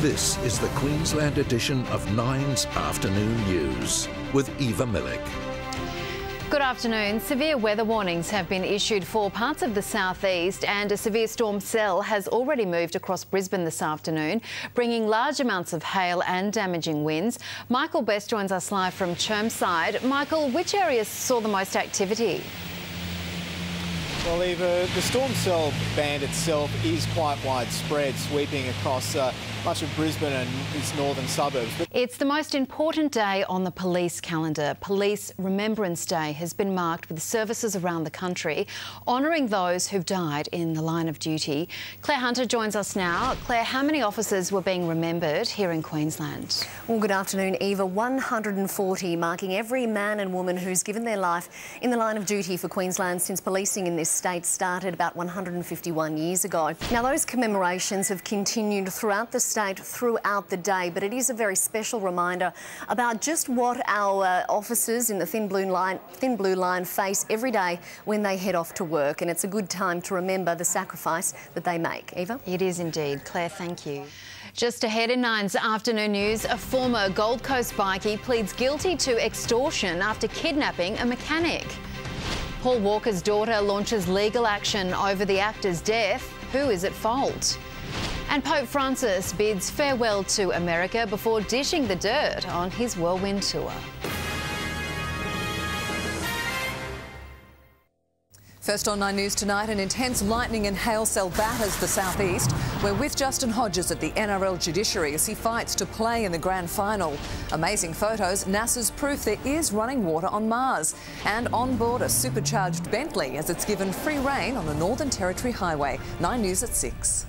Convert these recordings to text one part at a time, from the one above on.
This is the Queensland edition of Nine's Afternoon News with Eva Milic. Good afternoon. Severe weather warnings have been issued for parts of the southeast, and a severe storm cell has already moved across Brisbane this afternoon, bringing large amounts of hail and damaging winds. Michael Best joins us live from Chermside. Michael, which areas saw the most activity? Well, Eva, the storm cell band itself is quite widespread, sweeping across much of Brisbane and its northern suburbs. It's the most important day on the police calendar. Police Remembrance Day has been marked with services around the country, honouring those who've died in the line of duty. Claire Hunter joins us now. Claire, how many officers were being remembered here in Queensland? Well, good afternoon, Eva. 140, marking every man and woman who's given their life in the line of duty for Queensland since policing in this state started about 151 years ago. Now, those commemorations have continued throughout the state throughout the day, but it is a very special reminder about just what our officers in the thin blue line face every day when they head off to work, and it's a good time to remember the sacrifice that they make. Eva? It is indeed. Claire, thank you. Just ahead in Nine's afternoon news, a former Gold Coast bikie pleads guilty to extortion after kidnapping a mechanic. Paul Walker's daughter launches legal action over the actor's death. Who is at fault? And Pope Francis bids farewell to America before dishing the dirt on his whirlwind tour. First on 9 News tonight, an intense lightning and hail cell batters the southeast. We're with Justin Hodges at the NRL judiciary as he fights to play in the grand final. Amazing photos, NASA's proof there is running water on Mars. And on board a supercharged Bentley as it's given free rein on the Northern Territory Highway. 9 News at 6.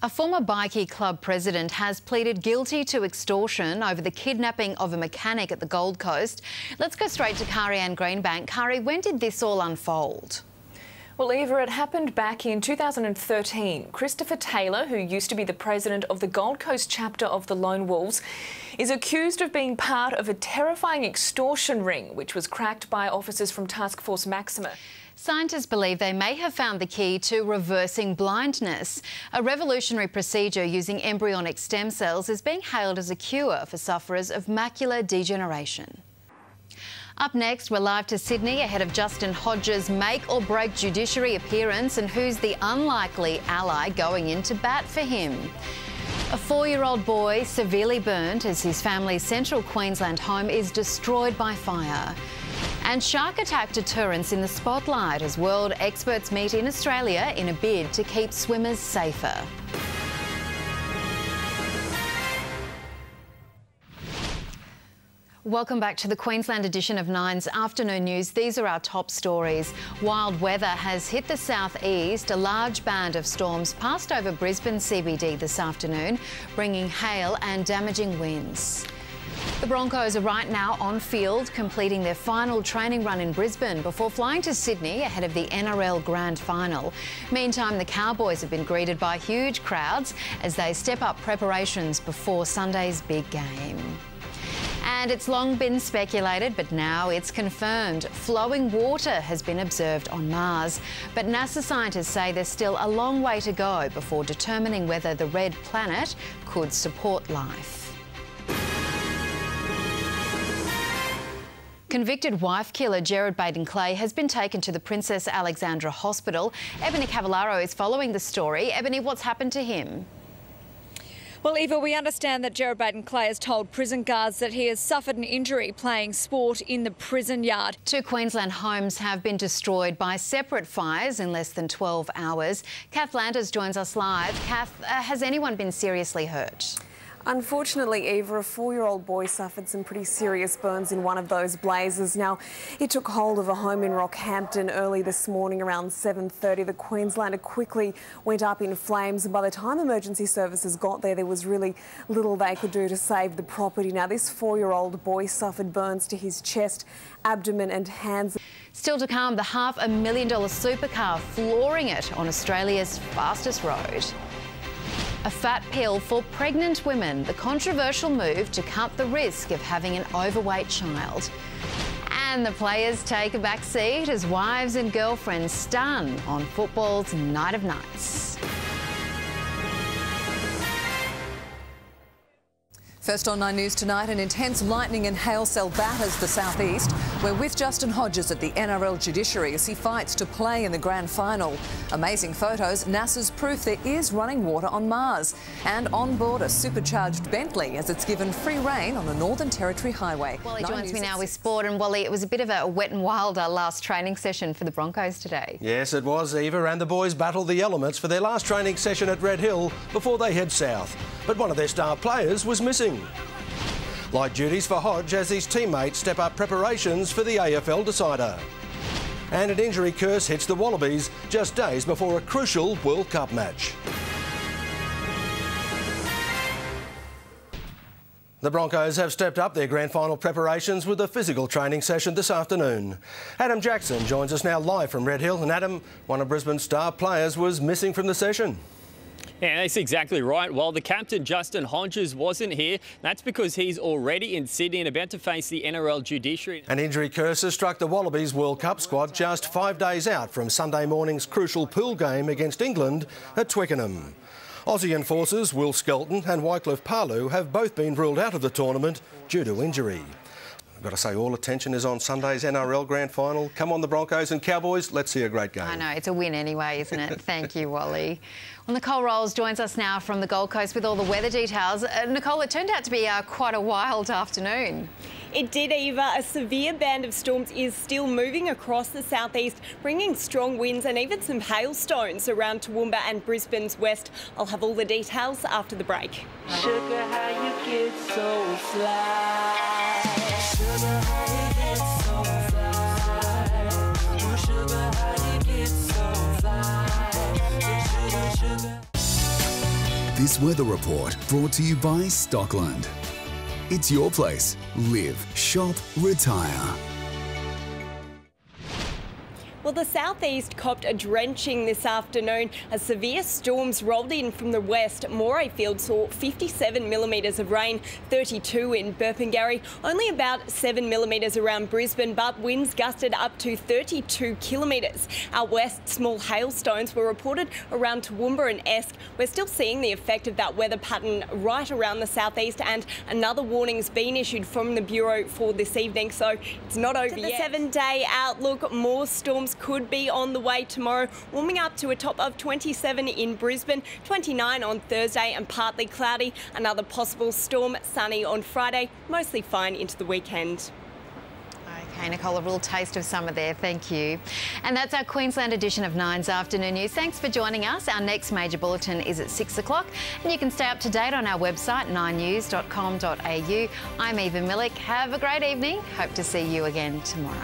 A former bikie club president has pleaded guilty to extortion over the kidnapping of a mechanic at the Gold Coast. Let's go straight to Kari-Ann Greenbank. Kari, when did this all unfold? Well, Eva, it happened back in 2013. Christopher Taylor, who used to be the president of the Gold Coast chapter of the Lone Wolves, is accused of being part of a terrifying extortion ring, which was cracked by officers from Task Force Maxima. Scientists believe they may have found the key to reversing blindness. A revolutionary procedure using embryonic stem cells is being hailed as a cure for sufferers of macular degeneration. Up next, we're live to Sydney ahead of Justin Hodges' make-or-break judiciary appearance and who's the unlikely ally going in to bat for him. A 4-year-old boy severely burnt as his family's central Queensland home is destroyed by fire. And shark attack deterrence in the spotlight as world experts meet in Australia in a bid to keep swimmers safer. Welcome back to the Queensland edition of Nine's Afternoon News. These are our top stories. Wild weather has hit the southeast. A large band of storms passed over Brisbane CBD this afternoon, bringing hail and damaging winds. The Broncos are right now on field, completing their final training run in Brisbane before flying to Sydney ahead of the NRL Grand Final. Meantime, the Cowboys have been greeted by huge crowds as they step up preparations before Sunday's big game. And it's long been speculated, but now it's confirmed. Flowing water has been observed on Mars, but NASA scientists say there's still a long way to go before determining whether the red planet could support life. Convicted wife killer Gerard Baden-Clay has been taken to the Princess Alexandra Hospital. Ebony Cavallaro is following the story. Ebony, what's happened to him? Well, Eva, we understand that Gerard Baden-Clay has told prison guards that he has suffered an injury playing sport in the prison yard. 2 Queensland homes have been destroyed by separate fires in less than 12 hours. Kath Landers joins us live. Kath, has anyone been seriously hurt? Unfortunately, Eva, a 4-year-old boy suffered some pretty serious burns in one of those blazes. Now, it took hold of a home in Rockhampton early this morning around 7:30. The Queenslander quickly went up in flames, and by the time emergency services got there, there was really little they could do to save the property. Now, this 4-year-old boy suffered burns to his chest, abdomen and hands. Still to come, the $500,000 supercar flooring it on Australia's fastest road. A fat pill for pregnant women, the controversial move to cut the risk of having an overweight child. And the players take a back seat as wives and girlfriends stun on football's Night of Nights. First on 9 News tonight, an intense lightning and hail cell batters the southeast. We're with Justin Hodges at the NRL judiciary as he fights to play in the grand final. Amazing photos, NASA's proof there is running water on Mars. And on board a supercharged Bentley as it's given free rein on the Northern Territory Highway. Wally joins me now with sport. And Wally, it was a bit of a wet and wild last training session for the Broncos today. Yes, it was, Eva, and the boys battled the elements for their last training session at Red Hill before they head south. But one of their star players was missing. Light duties for Hodge as his teammates step up preparations for the AFL decider. And an injury curse hits the Wallabies just days before a crucial World Cup match. The Broncos have stepped up their grand final preparations with a physical training session this afternoon. Adam Jackson joins us now live from Red Hill. And Adam, one of Brisbane's star players was missing from the session. Yeah, that's exactly right. While the captain, Justin Hodges, wasn't here, that's because he's already in Sydney and about to face the NRL judiciary. An injury curse has struck the Wallabies World Cup squad just 5 days out from Sunday morning's crucial pool game against England at Twickenham. Aussie enforcers Will Skelton and Wycliffe Palu have both been ruled out of the tournament due to injury. I've got to say, all attention is on Sunday's NRL Grand Final. Come on, the Broncos and Cowboys, let's see a great game. I know, it's a win anyway, isn't it? Thank you, Wally. Well, Nicole Rowles joins us now from the Gold Coast with all the weather details. Nicole, it turned out to be quite a wild afternoon. It did, Eva. A severe band of storms is still moving across the southeast, bringing strong winds and even some hailstones around Toowoomba and Brisbane's west. I'll have all the details after the break. Sugar, how you get so fly. Sugar, how you get so fly. Oh, sugar, how you get so fly. Sugar, sugar. This weather report brought to you by Stockland. It's your place. Live, shop, retire. Well, the southeast copped a drenching this afternoon as severe storms rolled in from the west. Morayfield saw 57 millimetres of rain, 32 in Burpengary, only about 7 millimetres around Brisbane, but winds gusted up to 32 kilometres. Out west, small hailstones were reported around Toowoomba and Esk. We're still seeing the effect of that weather pattern right around the southeast, and another warning's been issued from the Bureau for this evening, so it's not over yet. The 7-day outlook, more storms could be on the way tomorrow, warming up to a top of 27 in Brisbane, 29 on Thursday and partly cloudy. Another possible storm, sunny on Friday, mostly fine into the weekend. OK, Nicole, a real taste of summer there. Thank you. And that's our Queensland edition of 9's Afternoon News. Thanks for joining us. Our next major bulletin is at 6 o'clock and you can stay up to date on our website, 9news.com.au. I'm Eva Milic. Have a great evening. Hope to see you again tomorrow.